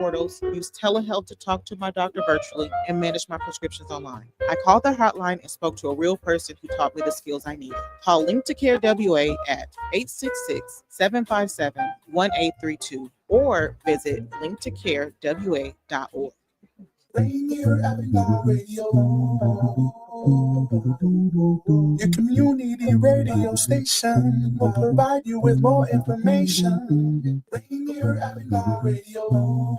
portals, use telehealth to talk to my doctor virtually, and manage my prescriptions online. I called the hotline and spoke to a real person who taught me the skills I needed. Call Link to Care WA at 866-757-1832 or visit linktocarewa.org. Rainier Avenue Radio, your community radio station will provide you with more information. Rainier Avenue Radio.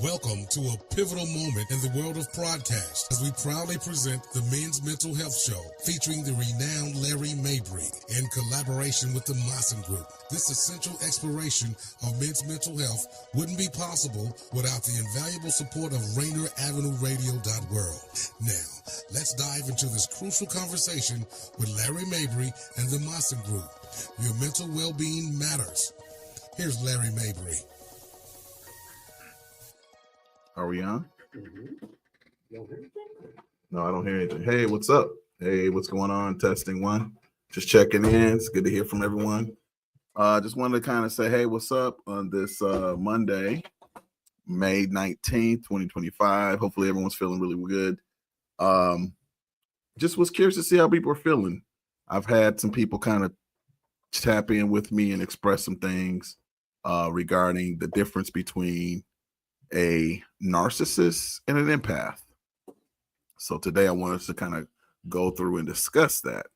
Welcome to a pivotal moment in the world of broadcast as we proudly present the Men's Mental Health Show featuring the renowned Larry Mabry in collaboration with the Maassen Group. This essential exploration of men's mental health wouldn't be possible without the invaluable support of RainierAvenueRadio.world. Now, let's dive into this crucial conversation with Larry Mabry and the Maassen Group. Your mental well-being matters. Here's Larry Mabry. Are we on? No, I don't hear anything. Hey, what's up? Hey, what's going on? Testing one. Just checking in. It's good to hear from everyone. Just wanted to kind of say, hey, what's up on this Monday, May 19th, 2025. Hopefully everyone's feeling really good. Just was curious to see how people are feeling. I've had some people kind of tap in with me and express some things regarding the difference between a narcissist and an empath. So today I want us to kind of go through and discuss that.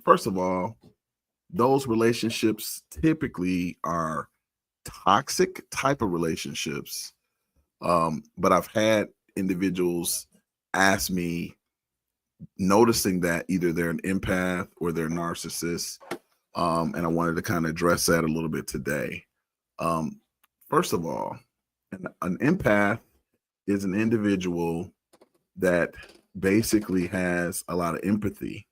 First of all, those relationships typically are toxic type of relationships. But I've had individuals ask me, noticing that either they're an empath or they're a narcissist. And I wanted to kind of address that a little bit today. First of all, an empath is an individual that basically has a lot of empathy,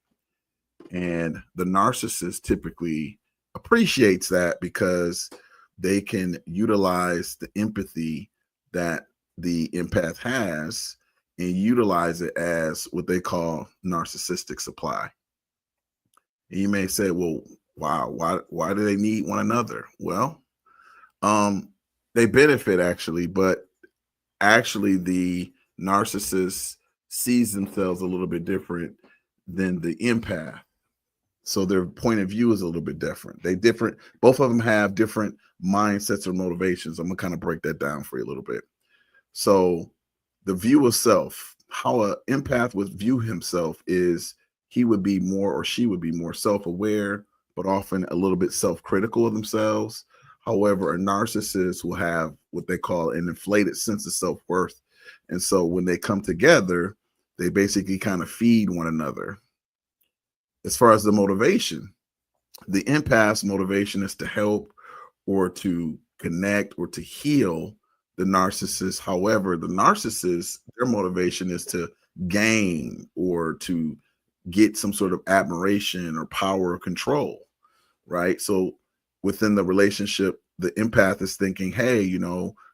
and the narcissist typically appreciates that because they can utilize the empathy that the empath has and utilize it as what they call narcissistic supply. And you may say, well, wow, why do they need one another? Well, they benefit actually, but actually the narcissist sees themselves a little bit different than the empath. So their point of view is a little bit different. Both of them have different mindsets or motivations. I'm gonna kind of break that down for you a little bit. So the view of self, how an empath would view himself is he would be more or she would be more self-aware, but often a little bit self-critical of themselves. However, a narcissist will have what they call an inflated sense of self-worth. And so when they come together, they basically kind of feed one another. As far as the motivation, the empath's motivation is to help or to connect or to heal the narcissist. However, the narcissist, their motivation is to gain or to get some sort of admiration or power or control, right? So within the relationship, the empath is thinking, hey,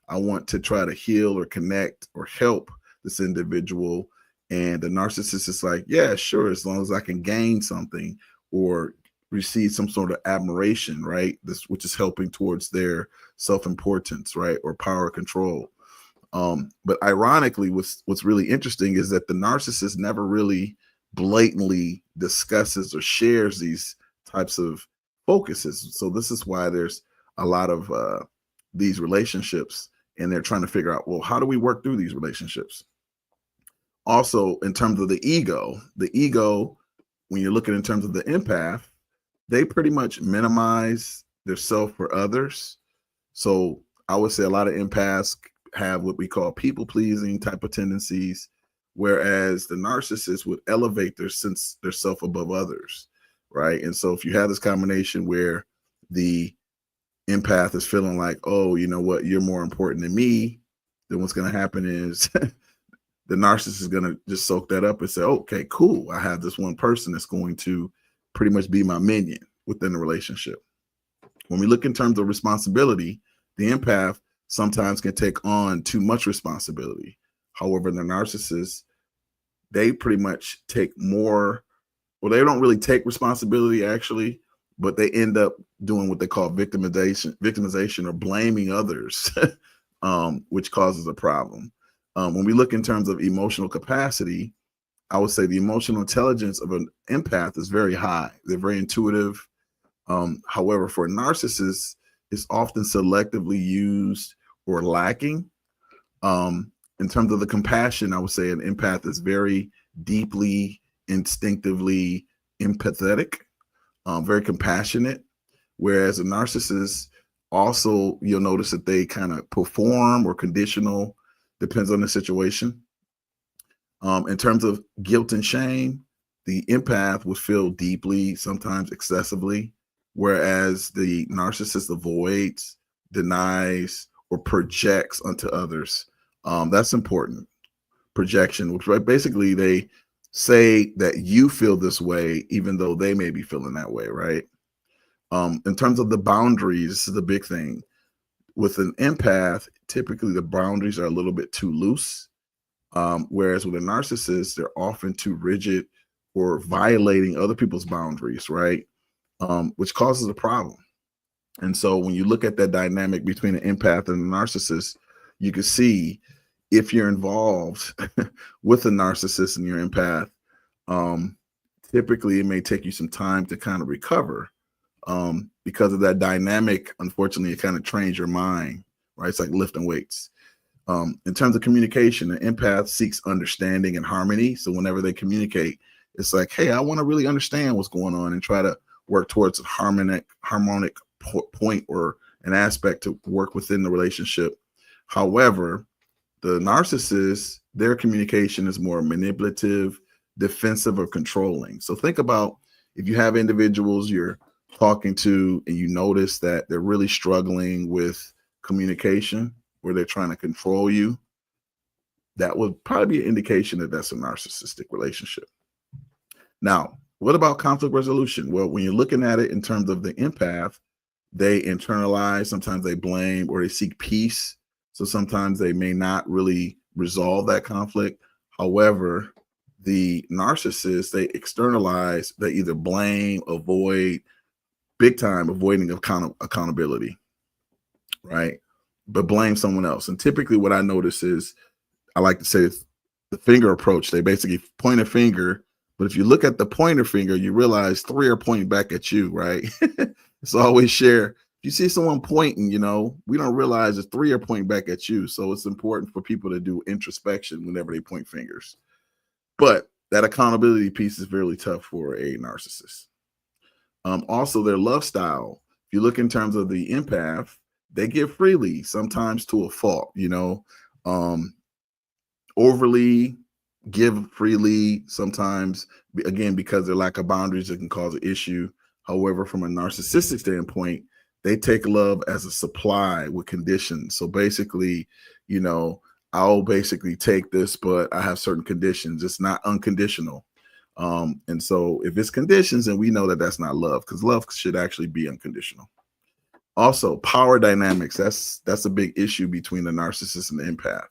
I want to try to heal or connect or help this individual. And the narcissist is like, yeah, sure, as long as I can gain something or receive some sort of admiration, right? Which is helping towards their self-importance, right? Or power control. But ironically, what's really interesting is that the narcissist never really blatantly discusses or shares these types of focuses. So this is why there's a lot of these relationships, and they're trying to figure out, well, how do we work through these relationships? Also, in terms of the ego, when you're looking in terms of the empath, they pretty much minimize their self for others. So I would say a lot of empaths have what we call people-pleasing type of tendencies, whereas the narcissist would elevate their self above others, right? And so if you have this combination where the empath is feeling like, oh, you know what, you're more important than me, then what's going to happen is the narcissist is going to just soak that up and say, okay, cool. I have this one person that's going to pretty much be my minion within the relationship. When we look in terms of responsibility, the empath sometimes can take on too much responsibility. However, the narcissist, they pretty much take more, well, they don't really take responsibility actually, but they end up doing what they call victimization or blaming others, which causes a problem. When we look in terms of emotional capacity, I would say the emotional intelligence of an empath is very high. They're very intuitive. However, for a narcissist, it's often selectively used or lacking. In terms of the compassion, I would say an empath is very deeply, instinctively empathetic, very compassionate. Whereas a narcissist also, you'll notice that they kind of perform or conditional, depends on the situation. In terms of guilt and shame, the empath would feel deeply, sometimes excessively, whereas the narcissist avoids, denies, or projects onto others. That's important. Projection, which basically they say that you feel this way, even though they may be feeling that way, right? In terms of the boundaries, this is the big thing. With an empath, typically the boundaries are a little bit too loose. Whereas with a narcissist, they're often too rigid or violating other people's boundaries, right? Which causes a problem. And so when you look at that dynamic between an empath and a narcissist, you can see if you're involved with a narcissist and you're empath, typically it may take you some time to kind of recover because of that dynamic. Unfortunately, it kind of trains your mind, right? It's like lifting weights. In terms of communication, an empath seeks understanding and harmony. So whenever they communicate, it's like, hey, I want to really understand what's going on and try to work towards a harmonic point or an aspect to work within the relationship. However, the narcissist, their communication is more manipulative, defensive, or controlling. So think about if you have individuals you're talking to and you notice that they're really struggling with communication, where they're trying to control you, that would probably be an indication that that's a narcissistic relationship. Now, what about conflict resolution? Well, when you're looking at it in terms of the empath, they internalize, sometimes they blame, or they seek peace. So sometimes they may not really resolve that conflict. However, the narcissist, they externalize, they either blame, avoid, big time avoiding accountability, right? But blame someone else. And typically what I notice is, I like to say the finger approach. They basically point a finger, but if you look at the pointer finger, you realize 3 are pointing back at you, right? It's always share. If you see someone pointing, we don't realize that 3 are pointing back at you. So it's important for people to do introspection whenever they point fingers. But that accountability piece is really tough for a narcissist. Also, their love style. If you look in terms of the empath, they give freely, sometimes to a fault, overly give freely, sometimes, again, because their lack of boundaries, it can cause an issue. However, from a narcissistic standpoint, they take love as a supply with conditions. So basically, I'll basically take this, but I have certain conditions. It's not unconditional. And so if it's conditions, then we know that that's not love, because love should actually be unconditional. Also, power dynamics. That's a big issue between the narcissist and the empath.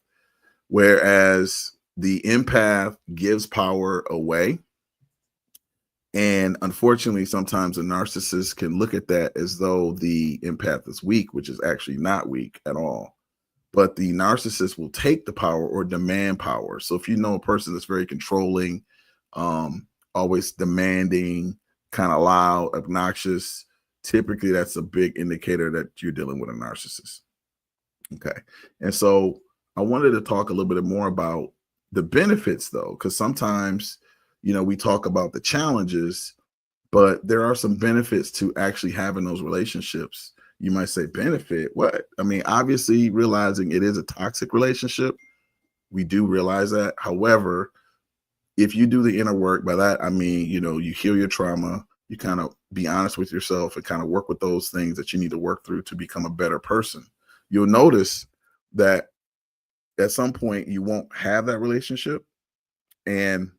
Whereas the empath gives power away. And unfortunately, sometimes a narcissist can look at that as though the empath is weak, which is actually not weak at all. But the narcissist will take the power or demand power. So if you know a person that's very controlling, always demanding, kind of loud, obnoxious, typically that's a big indicator that you're dealing with a narcissist. Okay. And so I wanted to talk a little bit more about the benefits, though, because sometimes, we talk about the challenges, but there are some benefits to actually having those relationships. You might say, benefit? What? I mean, obviously, realizing it is a toxic relationship, we do realize that. However, if you do the inner work, by that I mean, you heal your trauma, you kind of be honest with yourself and kind of work with those things that you need to work through to become a better person. You'll notice that at some point you won't have that relationship, and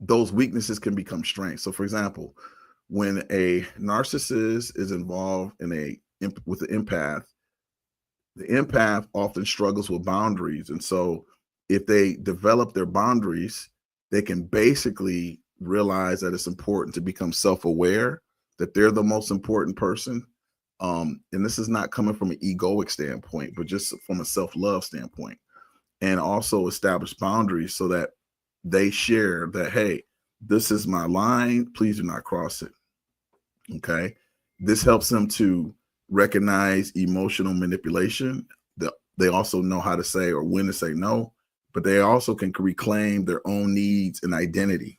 those weaknesses can become strengths. So for example, when a narcissist is involved with the empath often struggles with boundaries. And so if they develop their boundaries, they can basically realize that it's important to become self-aware that they're the most important person. And this is not coming from an egoic standpoint, but just from a self-love standpoint. And also establish boundaries so that they share that, hey, this is my line. Please do not cross it. Okay. This helps them to recognize emotional manipulation. They also know how to say or when to say no, but they also can reclaim their own needs and identity.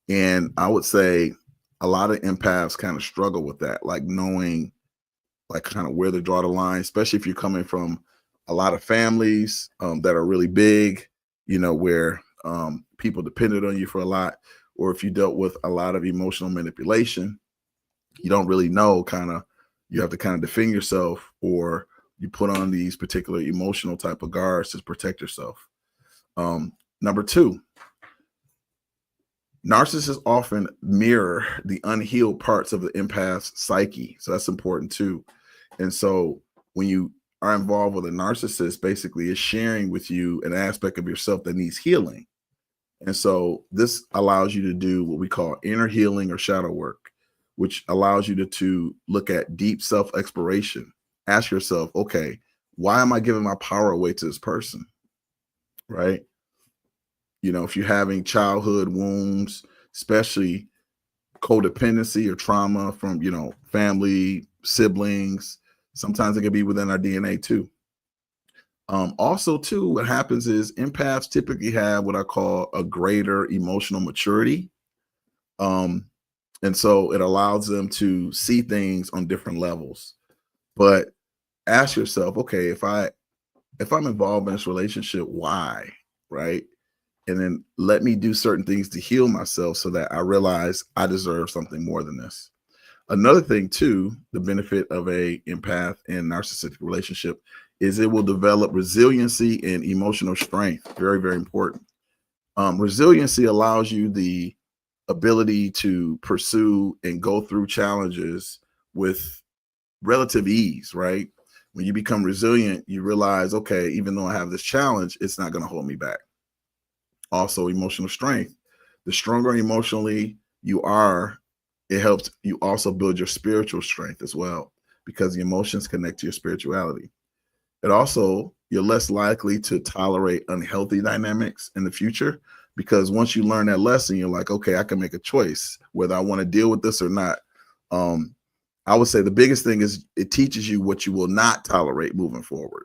And I would say a lot of empaths kind of struggle with that, like knowing like kind of where to draw the line, especially if you're coming from a lot of families that are really big, where people depended on you for a lot, or if you dealt with a lot of emotional manipulation, you don't really know, you have to kind of defend yourself, or you put on these particular emotional type of guards to protect yourself. Number two, narcissists often mirror the unhealed parts of the empath's psyche. So that's important too. And so when you are involved with a narcissist, basically is sharing with you an aspect of yourself that needs healing. And so this allows you to do what we call inner healing or shadow work, which allows you to look at deep self-exploration. Ask yourself, okay, why am I giving my power away to this person? Right? If you're having childhood wounds, especially codependency or trauma from, family, siblings, sometimes it can be within our DNA too. Also too, what happens is empaths typically have what I call a greater emotional maturity. And so it allows them to see things on different levels. But ask yourself, okay, if I'm involved in this relationship, why? Right? And then let me do certain things to heal myself so that I realize I deserve something more than this. Another thing too, the benefit of a empath and narcissistic relationship is it will develop resiliency and emotional strength. Very, very important. Resiliency allows you the ability to pursue and go through challenges with relative ease, right? When you become resilient, you realize, okay, even though I have this challenge, it's not going to hold me back. Also, emotional strength. The stronger emotionally you are, it helps you also build your spiritual strength as well, because the emotions connect to your spirituality. It also, you're less likely to tolerate unhealthy dynamics in the future, because once you learn that lesson, you're like, okay, I can make a choice whether I want to deal with this or not. I would say the biggest thing is it teaches you what you will not tolerate moving forward.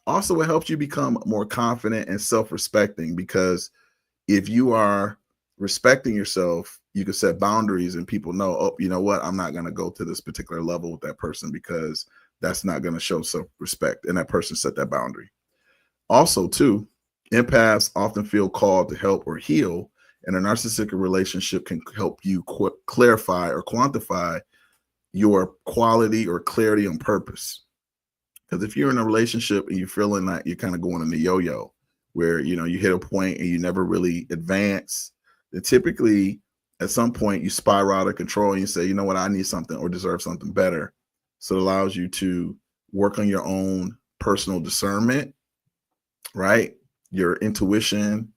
Also, it helps you become more confident and self-respecting, because if you are respecting yourself, you can set boundaries and people know, oh, you know what? I'm not going to go to this particular level with that person because that's not going to show self-respect. And that person set that boundary. Also, too, empaths often feel called to help or heal, and a narcissistic relationship can help you clarify or quantify your quality or clarity on purpose. Because if you're in a relationship and you're feeling like you're kind of going in the yo-yo, where you hit a point and you never really advance, then typically at some point you spiral out of control and you say, you know what, I need something or deserve something better. So it allows you to work on your own personal discernment, right? Your intuition.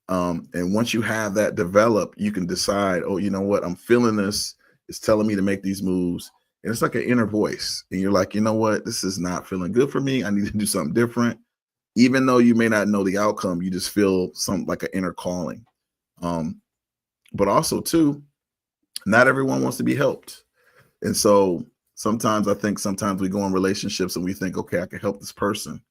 And once you have that developed, you can decide, oh, you know what, I'm feeling this. It's telling me to make these moves. And it's like an inner voice. And you're like, you know what, this is not feeling good for me. I need to do something different. Even though you may not know the outcome, you just feel something like an inner calling. But also too, not everyone wants to be helped. And so sometimes we go in relationships and we think, okay, I can help this person.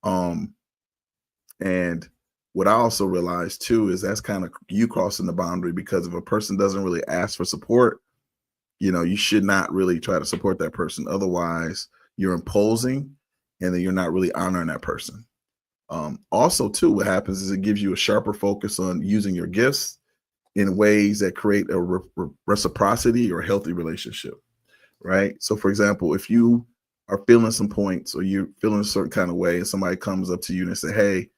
And what I also realized too is that's kind of you crossing the boundary, because if a person doesn't really ask for support, you should not really try to support that person. Otherwise, you're imposing, and then you're not really honoring that person. Also, too, what happens is it gives you a sharper focus on using your gifts in ways that create a reciprocity or healthy relationship, right? So, for example, if you are feeling some points or you're feeling a certain kind of way, and somebody comes up to you and say, hey,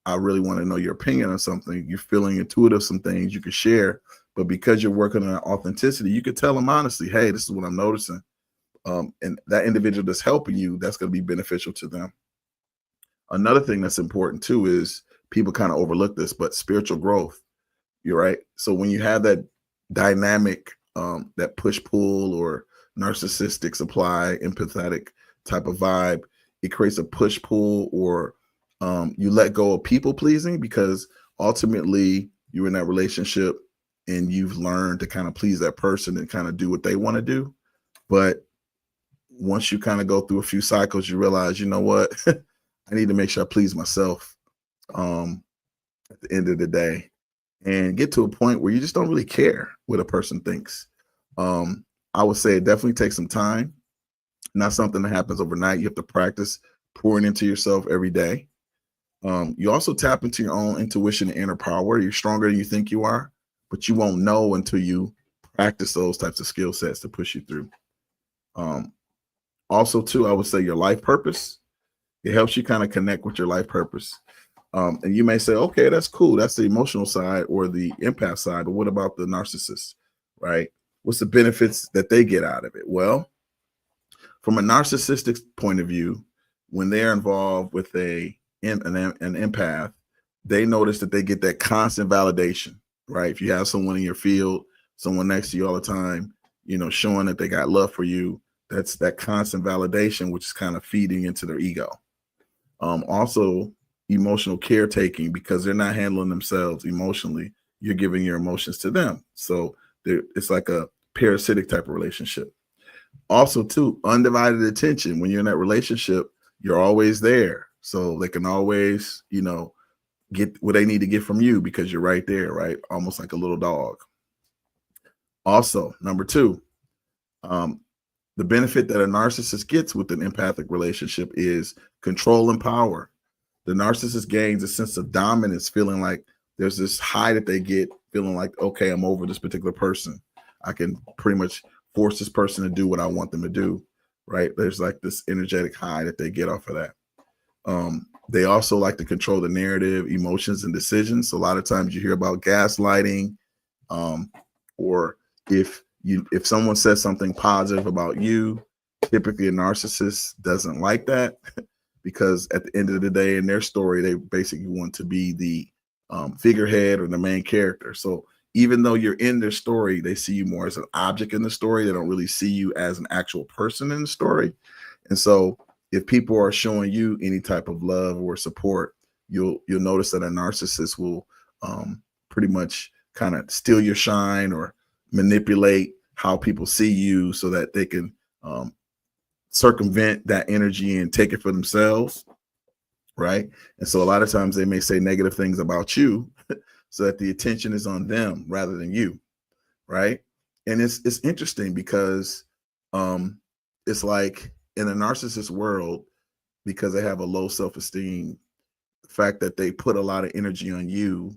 I really want to know your opinion on something. You're feeling intuitive, some things you can share, but because you're working on authenticity, you could tell them honestly, hey, this is what I'm noticing. And that individual that's helping you, that's going to be beneficial to them. Another thing that's important too is people kind of overlook this, but spiritual growth. You're right. So when you have that dynamic, that push-pull or narcissistic supply, empathetic type of vibe. It creates a push-pull, or you let go of people-pleasing, because ultimately you're in that relationship and you've learned to kind of please that person and kind of do what they want to do. But once you kind of go through a few cycles, you realize, you know what, I need to make sure I please myself at the end of the day, and get to a point where you just don't really care what a person thinks. I would say it definitely takes some time, not something that happens overnight. You have to practice pouring into yourself every day. You also tap into your own intuition and inner power. You're stronger than you think you are, but you won't know until you practice those types of skill sets to push you through. Also, too, I would say your life purpose. It helps you kind of connect with your life purpose. And you may say, okay, that's cool. That's the emotional side or the empath side. But what about the narcissist, right? What's the benefits that they get out of it? Well, from a narcissistic point of view, when they're involved with an empath, they notice that they get that constant validation, right? If you have someone in your field, someone next to you all the time, showing that they got love for you, that's that constant validation, which is kind of feeding into their ego. Also, emotional caretaking, because they're not handling themselves emotionally. You're giving your emotions to them. So it's like a parasitic type of relationship. Also, too, undivided attention. When you're in that relationship, you're always there. So they can always, get what they need to get from you because you're right there, right? Almost like a little dog. Also, number two, the benefit that a narcissist gets with an empathic relationship is control and power. The narcissist gains a sense of dominance, feeling like there's this high that they get, feeling like, okay, I'm over this particular person. I can pretty much force this person to do what I want them to do, right? There's like this energetic high that they get off of that. They also like to control the narrative, emotions, and decisions. So a lot of times you hear about gaslighting, or if someone says something positive about you, typically a narcissist doesn't like that because at the end of the day, in their story, they basically want to be the figurehead or the main character. So even though you're in their story, they see you more as an object in the story. They don't really see you as an actual person in the story. And so if people are showing you any type of love or support, you'll notice that a narcissist will pretty much kind of steal your shine or manipulate how people see you so that they can circumvent that energy and take it for themselves, right? And so a lot of times they may say negative things about you so that the attention is on them rather than you, right? And it's interesting because it's like in a narcissist world, because they have a low self-esteem, the fact that they put a lot of energy on you,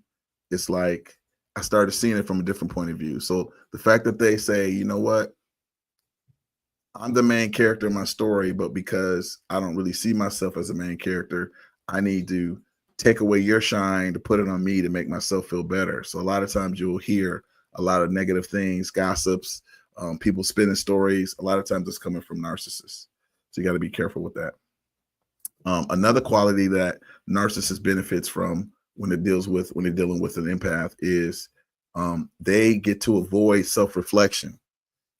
it's like I started seeing it from a different point of view. So the fact that they say, you know what, I'm the main character in my story, but because I don't really see myself as a main character, I need to take away your shine to put it on me to make myself feel better. So a lot of times you'll hear a lot of negative things, gossips, people spinning stories. A lot of times it's coming from narcissists. So you got to be careful with that. Another quality that narcissist benefits from when they're dealing with an empath is they get to avoid self-reflection.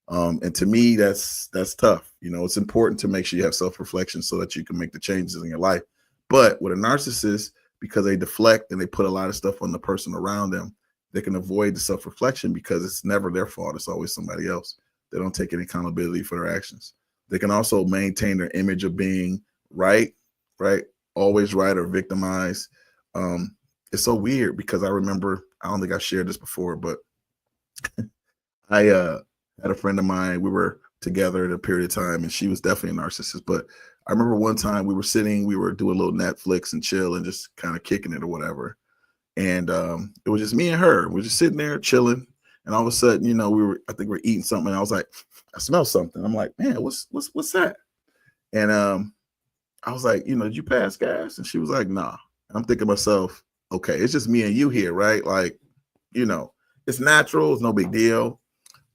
And to me, that's tough. It's important to make sure you have self-reflection so that you can make the changes in your life. But with a narcissist, because they deflect and they put a lot of stuff on the person around them, they can avoid the self-reflection because it's never their fault. It's always somebody else. They don't take any accountability for their actions. They can also maintain their image of being right, always right, or victimized. It's so weird because I remember, I don't think I shared this before, but I had a friend of mine. We were together at a period of time, and she was definitely a narcissist. But I remember one time we were doing a little Netflix and chill and just kind of kicking it or whatever. And it was just me and her. We're just sitting there chilling, and all of a sudden, I think we're eating something. And I was like, I smell something. I'm like, man, what's that? And I was like, did you pass gas? And she was like, nah. And I'm thinking to myself, okay, it's just me and you here, right? Like, it's natural. It's no big deal.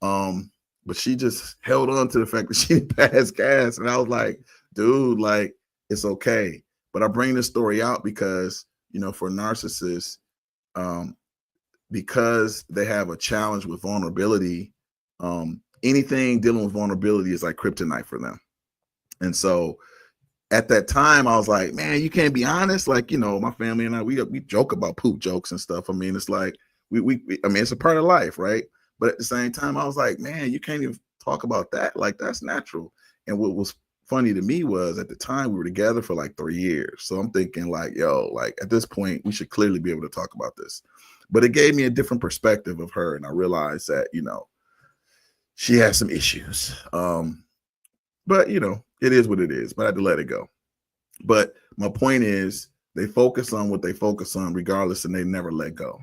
But she just held on to the fact that she didn't pass gas. And I was like, dude, like, it's okay. But I bring this story out because, for narcissists, because they have a challenge with vulnerability, anything dealing with vulnerability is like kryptonite for them. And so at that time, I was like, man, you can't be honest. Like, my family and I, we joke about poop jokes and stuff. I mean, it's like, I mean, it's a part of life, right? But at the same time, I was like, man, you can't even talk about that. Like, that's natural. And what was funny to me was at the time we were together for like 3 years. So I'm thinking like, yo, like at this point, we should clearly be able to talk about this. But it gave me a different perspective of her. And I realized that, she has some issues. But, it is what it is. But I had to let it go. But my point is they focus on what they focus on regardless, and they never let go.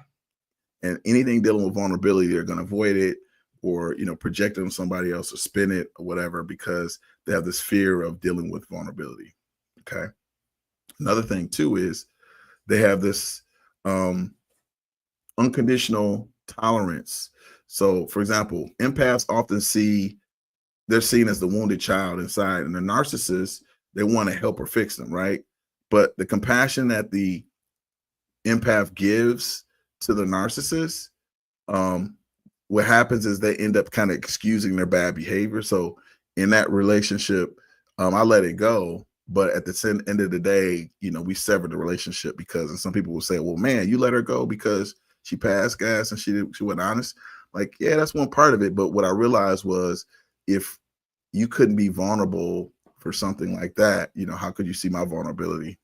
And anything dealing with vulnerability, they're going to avoid it or, project it on somebody else or spin it or whatever because they have this fear of dealing with vulnerability. Okay. Another thing, too, is they have this unconditional tolerance. So, for example, empaths often they're seen as the wounded child inside, and the narcissists, they want to help or fix them, right? But the compassion that the empath gives to the narcissist, what happens is they end up kind of excusing their bad behavior. So in that relationship, I let it go. But at the end of the day, we severed the relationship because, and some people will say, well, man, you let her go because she passed gas and she wasn't honest. Like, yeah, that's one part of it. But what I realized was if you couldn't be vulnerable for something like that, how could you see my vulnerability?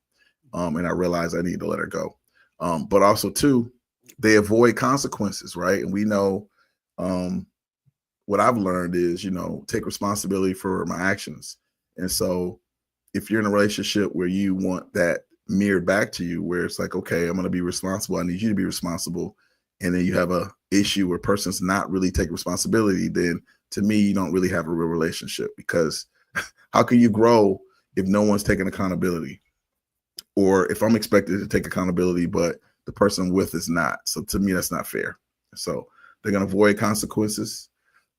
And I realized I need to let her go. But also, too, they avoid consequences, right? And we know what I've learned is, take responsibility for my actions. And so if you're in a relationship where you want that mirrored back to you, where it's like, okay, I'm going to be responsible. I need you to be responsible. And then you have a issue where a person's not really taking responsibility, then to me, you don't really have a real relationship, because how can you grow if no one's taking accountability? Or if I'm expected to take accountability, but the person I'm with is not. So to me, that's not fair. So they're going to avoid consequences.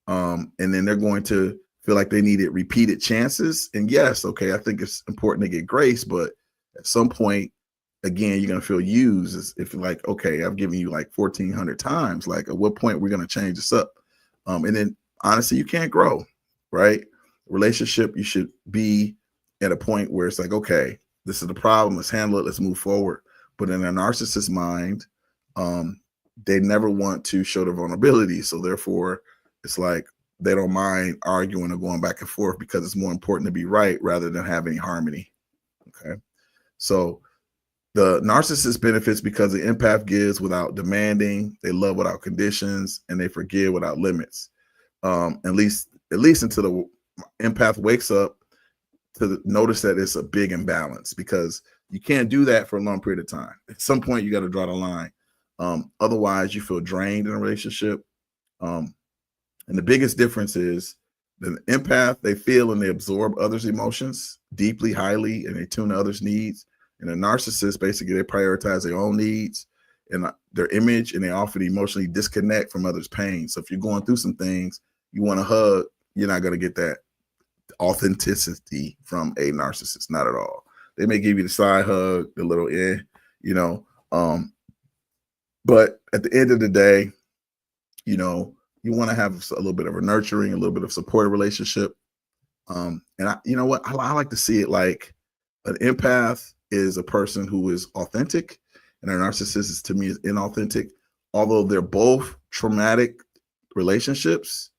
And then they're going to feel like they needed repeated chances. And yes, okay, I think it's important to get grace, but at some point, again, you're going to feel used if you're like, okay, I've given you like 1,400 times. Like, at what point we're going to change this up? And then honestly, you can't grow, right? Relationship, you should be at a point where it's like, okay, this is the problem. Let's handle it. Let's move forward. But in a narcissist's mind, they never want to show their vulnerability. So therefore, it's like they don't mind arguing or going back and forth because it's more important to be right rather than have any harmony. Okay. So the narcissist benefits because the empath gives without demanding, they love without conditions, and they forgive without limits. At least until the empath wakes up to notice that it's a big imbalance, because you can't do that for a long period of time. At some point, you got to draw the line. Otherwise, you feel drained in a relationship. And the biggest difference is the empath, they feel and they absorb others' emotions deeply, highly, and they tune to others' needs. And the narcissist, basically, they prioritize their own needs and their image, and they often emotionally disconnect from others' pain. So if you're going through some things, you want a hug, you're not going to get that authenticity from a narcissist, not at all. They may give you the side hug, the little but at the end of the day, you want to have a little bit of a nurturing, a little bit of supportive relationship. And I like to see it like an empath is a person who is authentic, and a narcissist is, to me, is inauthentic, although they're both traumatic relationships,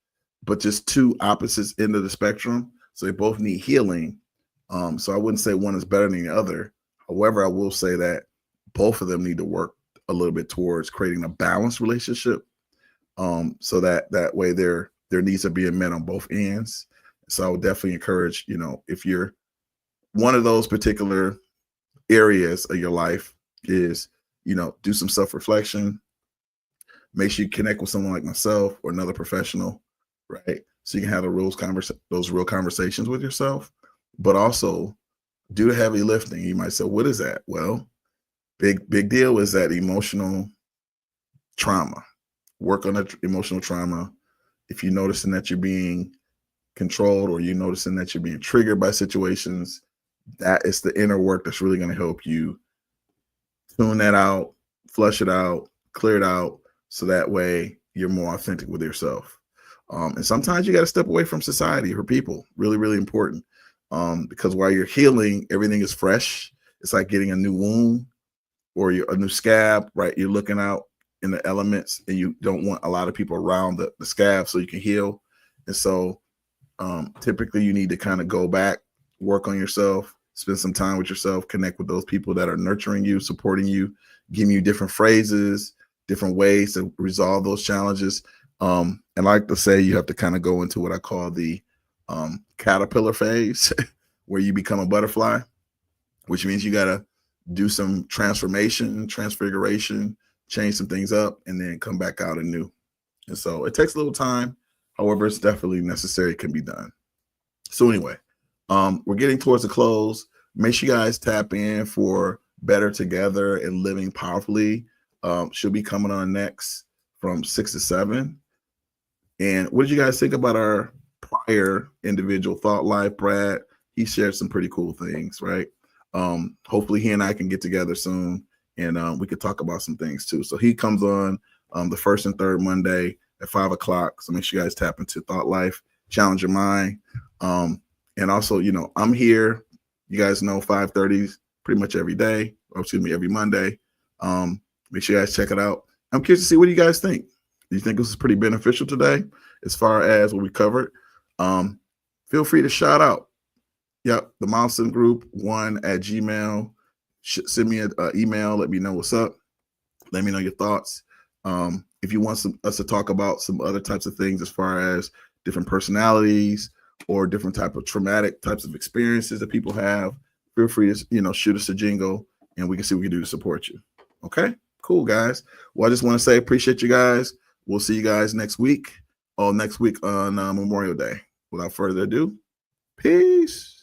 but just two opposites end of the spectrum. So they both need healing. So I wouldn't say one is better than the other. However, I will say that both of them need to work a little bit towards creating a balanced relationship, so that way their needs are being met on both ends. So I would definitely encourage, if you're one of those particular areas of your life, is, do some self-reflection. Make sure you connect with someone like myself or another professional, right? So you can have those real conversations with yourself, but also do the heavy lifting. You might say, what is that? Well, big deal is that emotional trauma. Work on that emotional trauma. If you're noticing that you're being controlled, or you're noticing that you're being triggered by situations, that is the inner work that's really going to help you tune that out, flush it out, clear it out, so that way you're more authentic with yourself. And sometimes you got to step away from society or people. Really, really important. Because while you're healing, everything is fresh. It's like getting a new wound or a new scab, right? You're looking out in the elements, and you don't want a lot of people around the scab so you can heal. And so typically you need to kind of go back, work on yourself, spend some time with yourself, connect with those people that are nurturing you, supporting you, giving you different phrases, different ways to resolve those challenges. And I like to say you have to kind of go into what I call the caterpillar phase, where you become a butterfly, which means you got to do some transfiguration, change some things up, and then come back out anew. And so it takes a little time. However, it's definitely necessary, can be done. So anyway, we're getting towards the close. Make sure you guys tap in for Better Together and Living Powerfully. She'll be coming on next from 6 to 7. And what did you guys think about our prior individual thought life, Brad? He shared some pretty cool things, right? Hopefully he and I can get together soon, and we could talk about some things too. So he comes on the first and third Monday at 5 o'clock. So make sure you guys tap into Thought Life, challenge your mind. And also, I'm here. You guys know 5:30 pretty much every day, or excuse me, every Monday. Make sure you guys check it out. I'm curious to see what you guys think. Do you think this is pretty beneficial today as far as what we covered? Feel free to shout out. Yep, the Maassen Group 1@gmail. Send me an email. Let me know what's up. Let me know your thoughts. If you want us to talk about some other types of things as far as different personalities or different type of traumatic types of experiences that people have, feel free to shoot us a jingle, and we can see what we can do to support you. Okay, cool, guys. Well, I just want to say appreciate you guys. We'll see you guys next week on Memorial Day. Without further ado, peace.